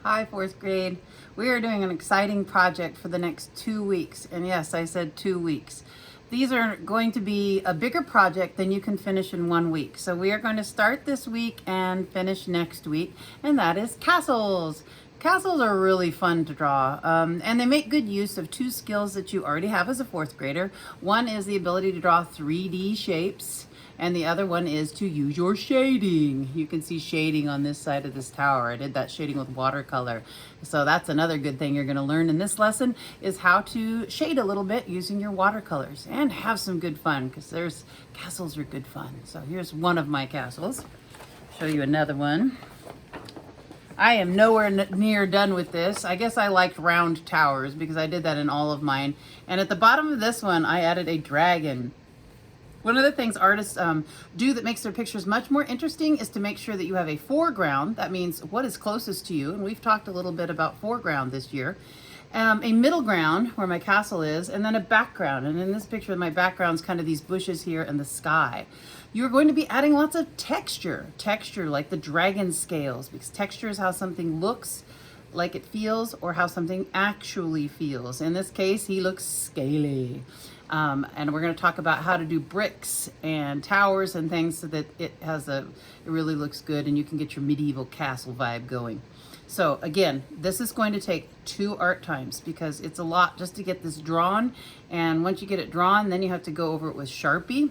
Hi, fourth grade. We are doing an exciting project for the next 2 weeks. And yes, I said 2 weeks. These are going to be a bigger project than you can finish in 1 week. So we are going to start this week and finish next week, and that is castles. Castles are really fun to draw, and they make good use of two skills that you already have as a fourth grader. One is the ability to draw 3D shapes, and the other one is to use your shading. You can see shading on this side of this tower. I did that shading with watercolor. So that's another good thing you're going to learn in this lesson, is how to shade a little bit using your watercolors and have some good fun, because castles are good fun. So here's one of my castles. Show you another one. I am nowhere near done with this. I guess I liked round towers because I did that in all of mine. And at the bottom of this one, I added a dragon. One of the things artists do that makes their pictures much more interesting is to make sure that you have a foreground. That means what is closest to you, and we've talked a little bit about foreground this year. A middle ground, where my castle is, and then a background. And in this picture, my background is kind of these bushes here and the sky. You're going to be adding lots of texture like the dragon scales, because texture is how something looks like it feels or how something actually feels. In this case, he looks scaly. And we're going to talk about how to do bricks and towers and things so that it really looks good and you can get your medieval castle vibe going. So again, this is going to take 2 art times because it's a lot just to get this drawn. And once you get it drawn, then you have to go over it with Sharpie.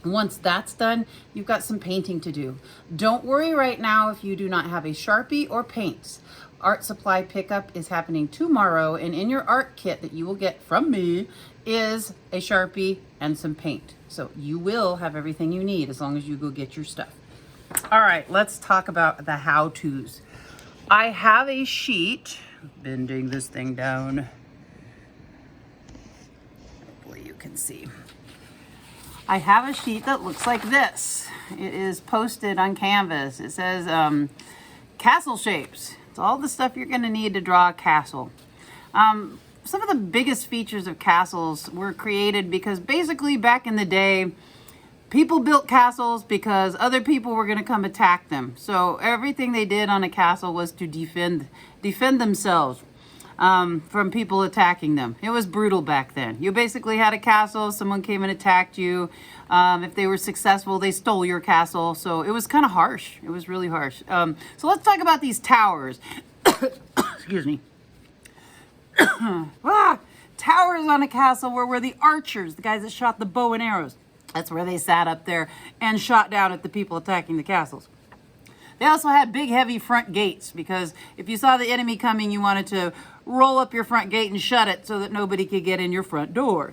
Once that's done, you've got some painting to do. Don't worry right now if you do not have a Sharpie or paints. Art supply pickup is happening tomorrow, and in your art kit that you will get from me is a Sharpie and some paint. So you will have everything you need as long as you go get your stuff. All right, let's talk about the how-tos. I have a sheet, bending this thing down. Hopefully you can see. I have a sheet that looks like this. It is posted on Canvas. It says castle shapes. It's all the stuff you're going to need to draw a castle. Some of the biggest features of castles were created because basically back in the day, people built castles because other people were going to come attack them. So everything they did on a castle was to defend themselves from people attacking them. It was brutal back then. You basically had a castle, someone came and attacked you. If they were successful, they stole your castle. So it was kind of harsh. It was really harsh. So let's talk about these towers. Excuse me. Towers on a castle were where the archers, the guys that shot the bow and arrows, that's where they sat up there and shot down at the people attacking the castles. They also had big, heavy front gates because if you saw the enemy coming, you wanted to roll up your front gate and shut it so that nobody could get in your front door.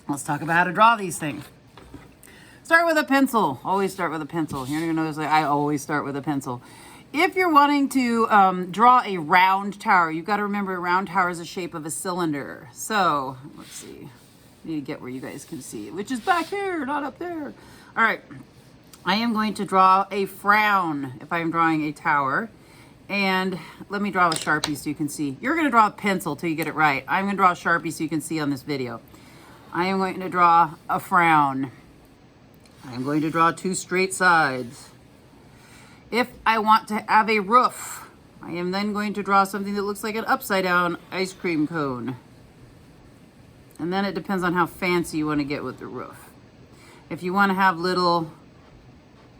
Let's talk about how to draw these things. Start with a pencil. Always start with a pencil. You're going to notice I always start with a pencil. If you're wanting to draw a round tower, you've got to remember a round tower is the shape of a cylinder. So, let's see. I need to get where you guys can see, which is back here, not up there. All right. I am going to draw a frown if I'm drawing a tower. And let me draw a Sharpie so you can see. You're going to draw a pencil till you get it right. I'm going to draw a Sharpie so you can see on this video. I am going to draw a frown. I'm going to draw 2 straight sides. If I want to have a roof, I am then going to draw something that looks like an upside down ice cream cone. And then it depends on how fancy you want to get with the roof. If you want to have little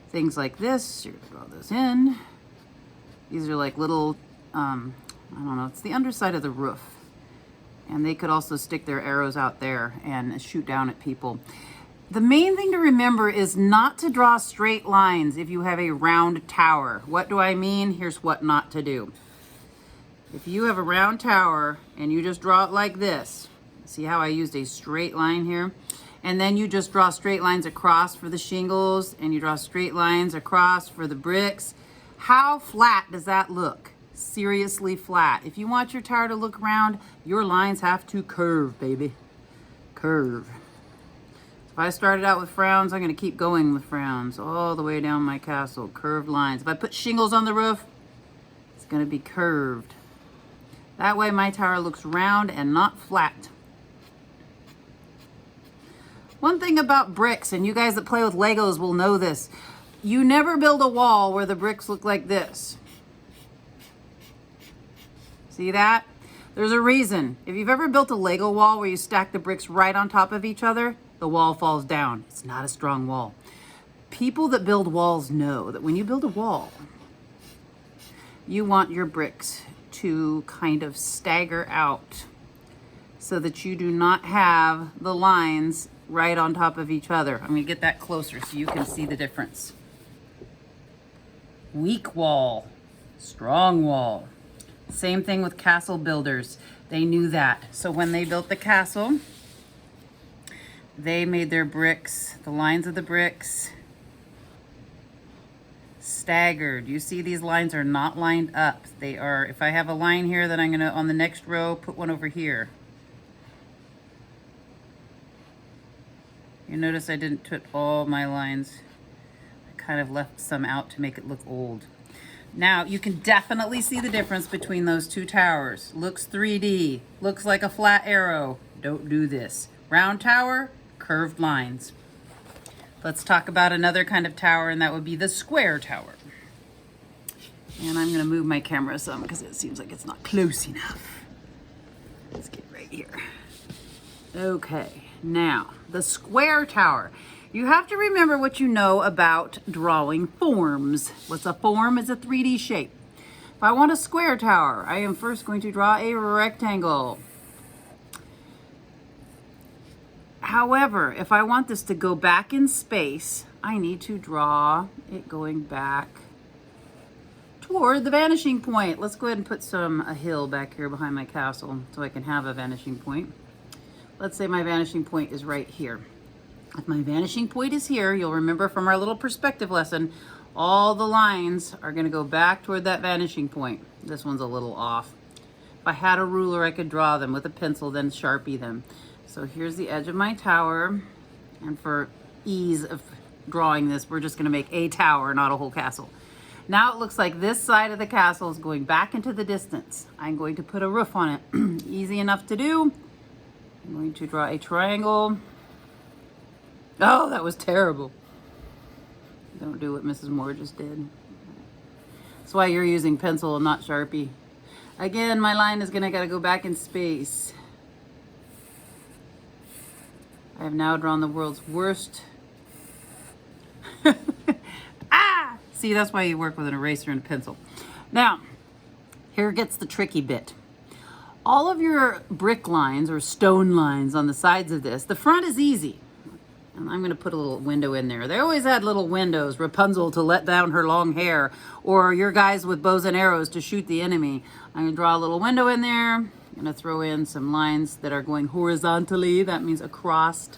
things like this, you're going to draw those in. These are like little, I don't know, it's the underside of the roof. And they could also stick their arrows out there and shoot down at people. The main thing to remember is not to draw straight lines if you have a round tower. What do I mean? Here's what not to do. If you have a round tower and you just draw it like this, see how I used a straight line here? And then you just draw straight lines across for the shingles and you draw straight lines across for the bricks. How flat does that look? Seriously flat. If you want your tower to look round, your lines have to curve, baby. Curve. If I started out with frowns, I'm going to keep going with frowns all the way down my castle. Curved lines. If I put shingles on the roof, it's going to be curved. That way my tower looks round and not flat. One thing about bricks, and you guys that play with Legos will know this, you never build a wall where the bricks look like this. See that? There's a reason. If you've ever built a Lego wall where you stack the bricks right on top of each other, the wall falls down. It's not a strong wall. People that build walls know that when you build a wall, you want your bricks to kind of stagger out so that you do not have the lines right on top of each other. I'm gonna get that closer so you can see the difference. Weak wall, strong wall. Same thing with castle builders. They knew that. So when they built the castle, they made their bricks, the lines of the bricks, staggered. You see these lines are not lined up. They are, if I have a line here, then I'm gonna, on the next row, put one over here. You notice I didn't put all my lines. I kind of left some out to make it look old. Now, you can definitely see the difference between those two towers. Looks 3D, looks like a flat arrow. Don't do this. Round tower, curved lines. Let's talk about another kind of tower, and that would be the square tower. And I'm gonna move my camera some because it seems like it's not close enough. Let's get right here. Okay, now, the square tower. You have to remember what you know about drawing forms. What's a form? Is a 3D shape. If I want a square tower, I am first going to draw a rectangle. However, if I want this to go back in space, I need to draw it going back toward the vanishing point. Let's go ahead and put a hill back here behind my castle so I can have a vanishing point. Let's say my vanishing point is right here. If my vanishing point is here, you'll remember from our little perspective lesson, all the lines are going to go back toward that vanishing point. This one's a little off. If I had a ruler, I could draw them with a pencil, then Sharpie them. So here's the edge of my tower. And for ease of drawing this, we're just going to make a tower, not a whole castle. Now it looks like this side of the castle is going back into the distance. I'm going to put a roof on it. Easy enough to do. I'm going to draw a triangle. Oh, that was terrible. Don't do what Mrs. Moore just did. That's why you're using pencil and not Sharpie. Again, my line is gotta go back in space. I have now drawn the world's worst. Ah! See, that's why you work with an eraser and a pencil. Now, here gets the tricky bit. All of your brick lines or stone lines on the sides of this, the front is easy. And I'm going to put a little window in there. They always had little windows, Rapunzel to let down her long hair, or your guys with bows and arrows to shoot the enemy. I'm going to draw a little window in there. I'm going to throw in some lines that are going horizontally. That means across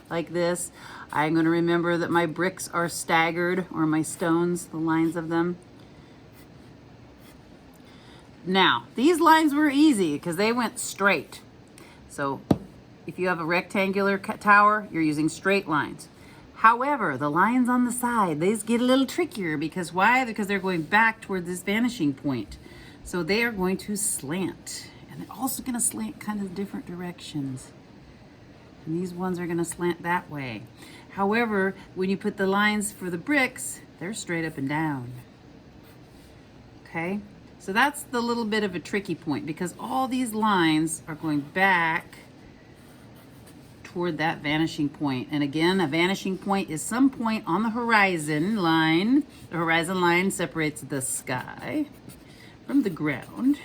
like this. I'm going to remember that my bricks are staggered, or my stones, the lines of them. Now, these lines were easy because they went straight. So if you have a rectangular tower, you're using straight lines. However, the lines on the side, these get a little trickier because why? Because they're going back toward this vanishing point. So they are going to slant. And they're also going to slant kind of different directions. And these ones are going to slant that way. However, when you put the lines for the bricks, they're straight up and down. Okay? So that's the little bit of a tricky point because all these lines are going back toward that vanishing point. And again, a vanishing point is some point on the horizon line. The horizon line separates the sky from the ground.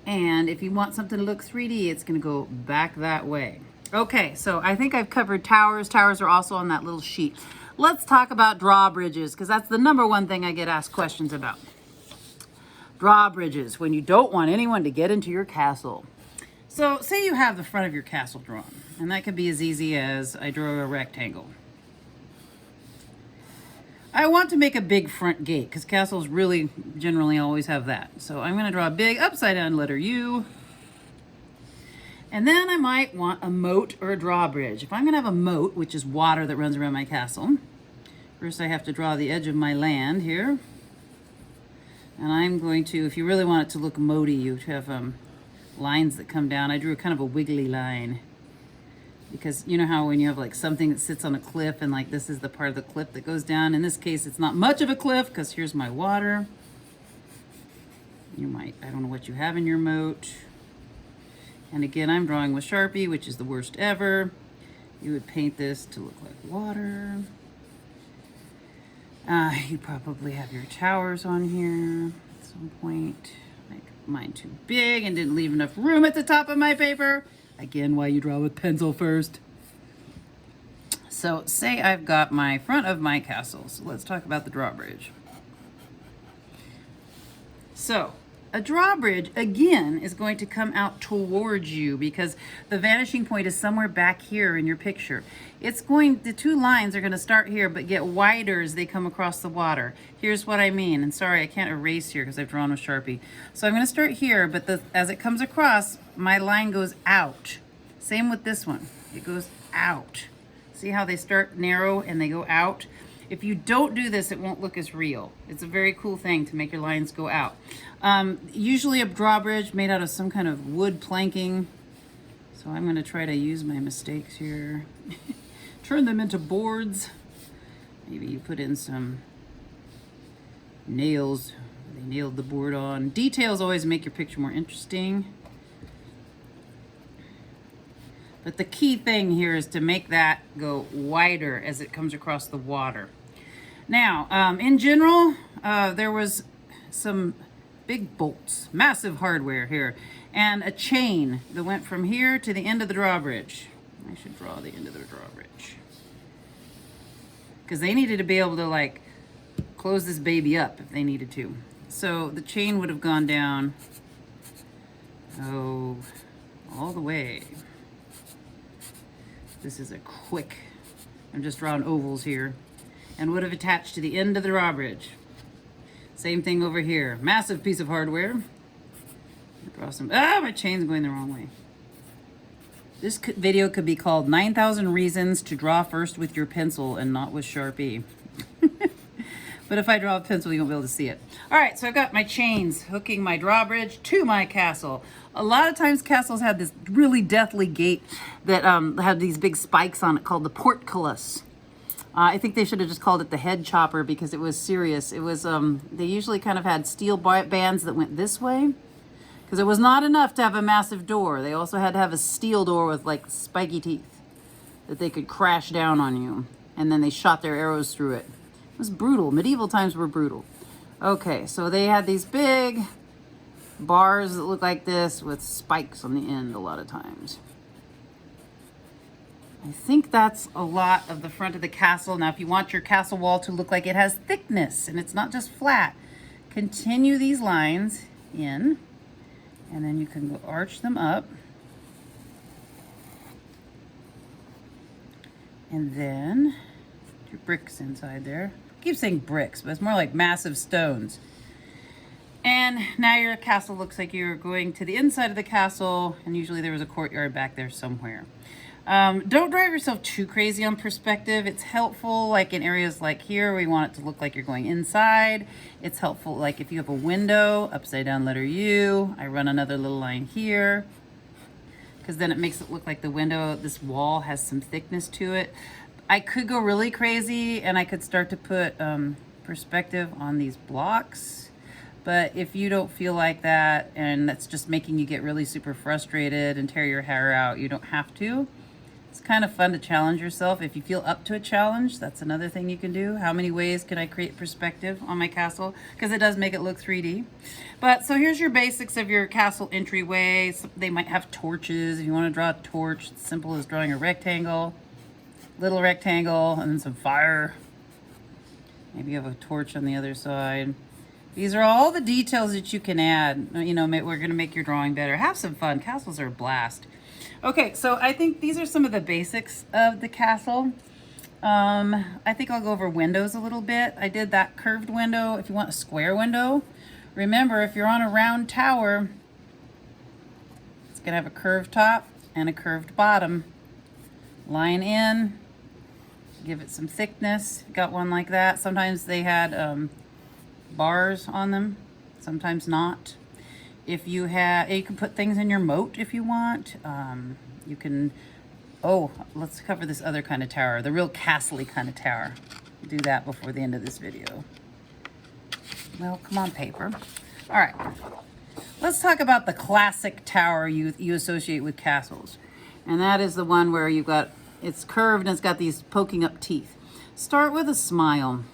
And if you want something to look 3D, it's going to go back that way. Okay, so I think I've covered towers. Towers are also on that little sheet. Let's talk about drawbridges because that's the number one thing I get asked questions about. Drawbridges, when you don't want anyone to get into your castle. So say you have the front of your castle drawn, and that could be as easy as I drew a rectangle. I want to make a big front gate because castles really generally always have that. So I'm going to draw a big upside down letter U. And then I might want a moat or a drawbridge. If I'm going to have a moat, which is water that runs around my castle, first I have to draw the edge of my land here. And I'm going to, if you really want it to look moaty, you have lines that come down. I drew kind of a wiggly line because you know how when you have like something that sits on a cliff and like this is the part of the cliff that goes down. In this case, it's not much of a cliff because here's my water. You might, I don't know what you have in your moat. And again, I'm drawing with Sharpie, which is the worst ever. You would paint this to look like water. You probably have your towers on here at some point. Make mine too big and didn't leave enough room at the top of my paper. Again, why you draw with pencil first. So say I've got my front of my castle. So let's talk about the drawbridge. So a drawbridge, again, is going to come out towards you because the vanishing point is somewhere back here in your picture. The two lines are going to start here but get wider as they come across the water. Here's what I mean. And sorry, I can't erase here because I've drawn with Sharpie. So I'm going to start here, but as it comes across, my line goes out. Same with this one. It goes out. See how they start narrow and they go out? If you don't do this, it won't look as real. It's a very cool thing to make your lines go out. Usually a drawbridge made out of some kind of wood planking. So I'm going to try to use my mistakes here. Turn them into boards. Maybe you put in some nails. They nailed the board on. Details always make your picture more interesting. But the key thing here is to make that go wider as it comes across the water. Now, in general, there was some big bolts, massive hardware here, and a chain that went from here to the end of the drawbridge. I should draw the end of the drawbridge. Because they needed to be able to, like, close this baby up if they needed to. So the chain would have gone down, all the way. This is a quick, I'm just drawing ovals here, and would have attached to the end of the drawbridge. Same thing over here. Massive piece of hardware. Draw some, my chain's going the wrong way. This video could be called 9,000 Reasons to Draw First with Your Pencil and Not with Sharpie. But if I draw a pencil, you won't be able to see it. All right, so I've got my chains hooking my drawbridge to my castle. A lot of times castles had this really deathly gate that had these big spikes on it called the portcullis. I think they should have just called it the head chopper because it was serious. It was, they usually kind of had steel bands that went this way because it was not enough to have a massive door. They also had to have a steel door with like spiky teeth that they could crash down on you. And then they shot their arrows through it. It was brutal. Medieval times were brutal. Okay, so they had these big bars that look like this with spikes on the end a lot of times. I think that's a lot of the front of the castle. Now, if you want your castle wall to look like it has thickness and it's not just flat, continue these lines in, and then you can go arch them up. And then your bricks inside there. I keep saying bricks, but it's more like massive stones. And now your castle looks like you're going to the inside of the castle, and usually there was a courtyard back there somewhere. Don't drive yourself too crazy on perspective. It's helpful like in areas like here where you want it to look like you're going inside. It's helpful like if you have a window, upside down letter U. I run another little line here because then it makes it look like the window, this wall has some thickness to it. I could go really crazy and I could start to put perspective on these blocks. But if you don't feel like that and that's just making you get really super frustrated and tear your hair out, you don't have to. It's kind of fun to challenge yourself. If you feel up to a challenge, that's another thing you can do. How many ways can I create perspective on my castle? Because it does make it look 3D. But so here's your basics of your castle entryway. So they might have torches. If you want to draw a torch, it's simple as drawing a rectangle, little rectangle, and then some fire. Maybe you have a torch on the other side. These are all the details that you can add. You know, we're going to make your drawing better. Have some fun. Castles are a blast. Okay, so I think these are some of the basics of the castle. I think I'll go over windows a little bit. I did that curved window. If you want a square window, remember if you're on a round tower, it's going to have a curved top and a curved bottom. Line in, give it some thickness. Got one like that. Sometimes they had bars on them, sometimes not. If you have, you can put things in your moat if you want. You can, let's cover this other kind of tower, the real castle-y kind of tower. Do that before the end of this video. Well, come on, paper. All right, let's talk about the classic tower you associate with castles. And that is the one where you've got, it's curved and it's got these poking up teeth. Start with a smile.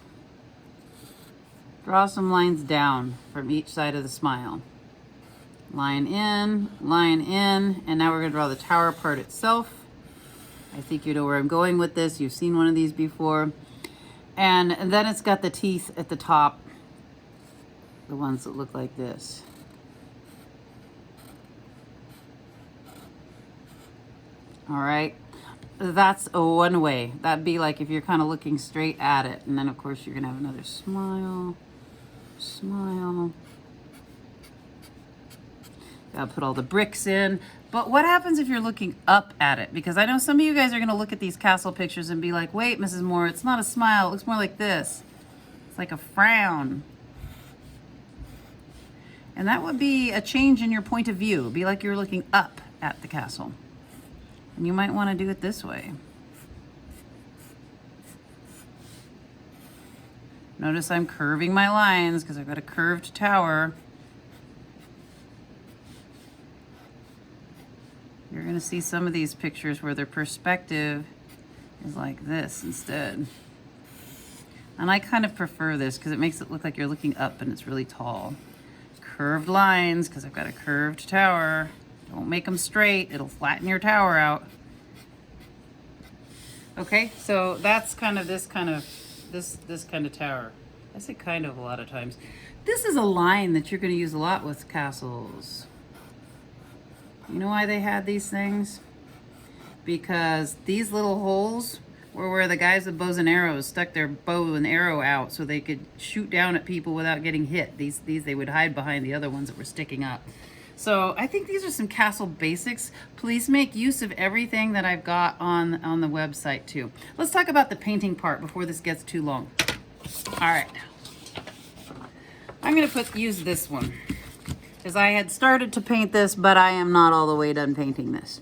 Draw some lines down from each side of the smile. Line in, and now we're gonna draw the tower part itself. I think you know where I'm going with this. You've seen one of these before. And then it's got the teeth at the top, the ones that look like this. All right, that's a one way. That'd be like if you're kind of looking straight at it. And then of course you're gonna have another smile, smile. Gotta put all the bricks in. But what happens if you're looking up at it? Because I know some of you guys are gonna look at these castle pictures and be like, wait, Mrs. Moore, it's not a smile, it looks more like this. It's like a frown. And that would be a change in your point of view. It'd be like you're looking up at the castle. And you might wanna do it this way. Notice I'm curving my lines because I've got a curved tower. You're gonna see some of these pictures where their perspective is like this instead. And I kind of prefer this because it makes it look like you're looking up and it's really tall. Curved lines, because I've got a curved tower. Don't make them straight, it'll flatten your tower out. Okay, so that's kind of this kind of tower. I say kind of a lot of times. This is a line that you're gonna use a lot with castles. You know why they had these things? Because these little holes were where the guys with bows and arrows stuck their bow and arrow out so they could shoot down at people without getting hit. These they would hide behind the other ones that were sticking up. So I think these are some castle basics. Please make use of everything that I've got on the website too. Let's talk about the painting part before this gets too long. All right. I'm gonna use this one, because I had started to paint this, but I am not all the way done painting this.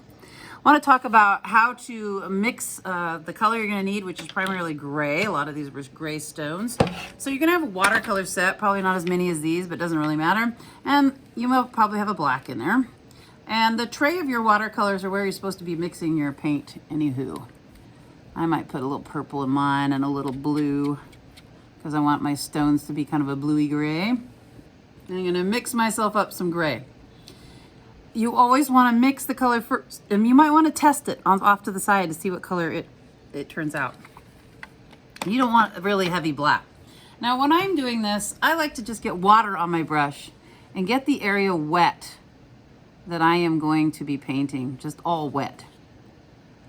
I want to talk about how to mix the color you're going to need, which is primarily gray. A lot of these were gray stones. So you're going to have a watercolor set, probably not as many as these, but doesn't really matter. And you will probably have a black in there. And the tray of your watercolors are where you're supposed to be mixing your paint, anywho. I might put a little purple in mine and a little blue, because I want my stones to be kind of a bluey gray. I'm gonna mix myself up some gray. You always wanna mix the color first, and you might wanna test it off to the side to see what color it turns out. You don't want a really heavy black. Now when I'm doing this, I like to just get water on my brush and get the area wet that I am going to be painting, just all wet.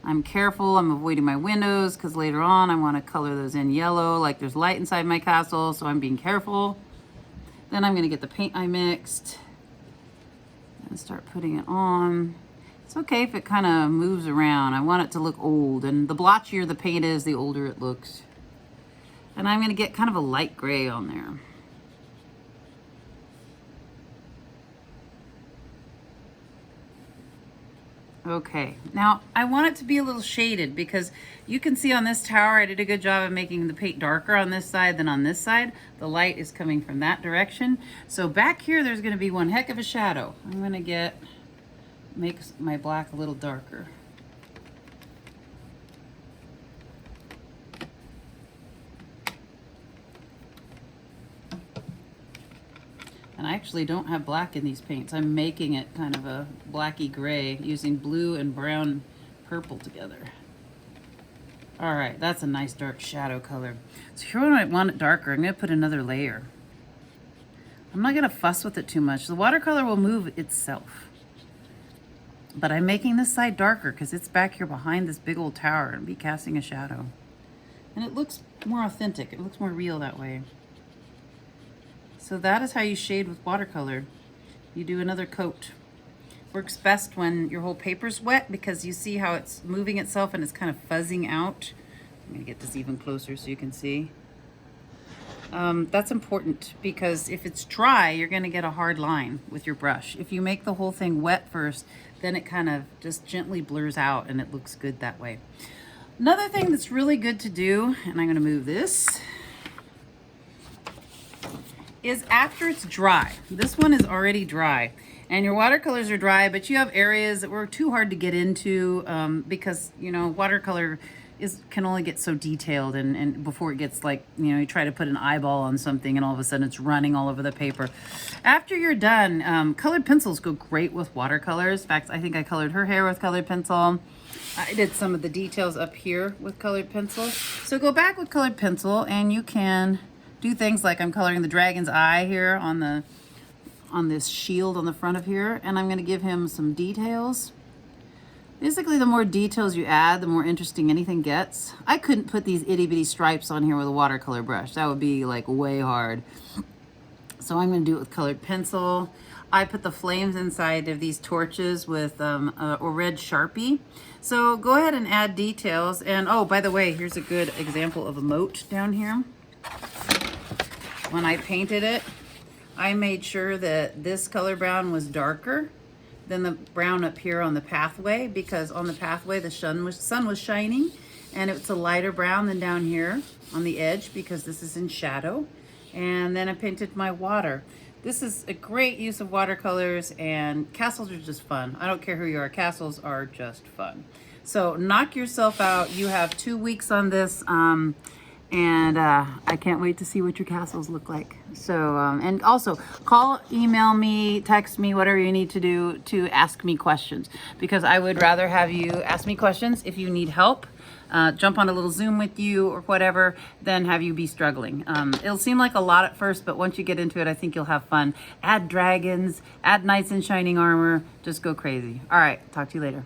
I'm careful, I'm avoiding my windows because later on I wanna color those in yellow, like there's light inside my castle, so I'm being careful. Then I'm gonna get the paint I mixed and start putting it on. It's okay if it kind of moves around. I want it to look old, and the blotchier the paint is, the older it looks. And I'm gonna get kind of a light gray on there. Okay, now I want it to be a little shaded because you can see on this tower I did a good job of making the paint darker on this side than on this side. The light is coming from that direction. So back here there's going to be one heck of a shadow. I'm going to make my black a little darker. And I actually don't have black in these paints. I'm making it kind of a blacky gray using blue and brown purple together. All right, that's a nice dark shadow color. So here when I want it darker, I'm gonna put another layer. I'm not gonna fuss with it too much. The watercolor will move itself. But I'm making this side darker because it's back here behind this big old tower and be casting a shadow. And it looks more authentic. It looks more real that way. So that is how you shade with watercolor. You do another coat. Works best when your whole paper's wet because you see how it's moving itself and it's kind of fuzzing out. I'm gonna get this even closer so you can see. That's important because if it's dry, you're gonna get a hard line with your brush. If you make the whole thing wet first, then it kind of just gently blurs out and it looks good that way. Another thing that's really good to do, and I'm gonna move this, is after it's dry. This one is already dry. And your watercolors are dry, but you have areas that were too hard to get into because, you know, watercolor can only get so detailed, and before it gets like, you know, you try to put an eyeball on something and all of a sudden it's running all over the paper. After you're done, colored pencils go great with watercolors. In fact, I think I colored her hair with colored pencil. I did some of the details up here with colored pencil. So go back with colored pencil and you can do things like I'm coloring the dragon's eye here on this shield on the front of here, and I'm going to give him some details. Basically, the more details you add, the more interesting anything gets. I couldn't put these itty bitty stripes on here with a watercolor brush. That would be like way hard. So I'm going to do it with colored pencil. I put the flames inside of these torches with a red Sharpie. So go ahead and add details. And oh, by the way, here's a good example of a moat down here. When I painted it, I made sure that this color brown was darker than the brown up here on the pathway, because on the pathway the sun was shining, and it's a lighter brown than down here on the edge because this is in shadow. And then I painted my water. This is a great use of watercolors, and castles are just fun. I don't care who you are, castles are just fun. So knock yourself out. You have 2 weeks on this. And I can't wait to see what your castles look like. So, and also call, email me, text me, whatever you need to do to ask me questions, because I would rather have you ask me questions if you need help, jump on a little Zoom with you or whatever, than have you be struggling. It'll seem like a lot at first, but once you get into it, I think you'll have fun. Add dragons, add knights in shining armor, just go crazy. All right, talk to you later.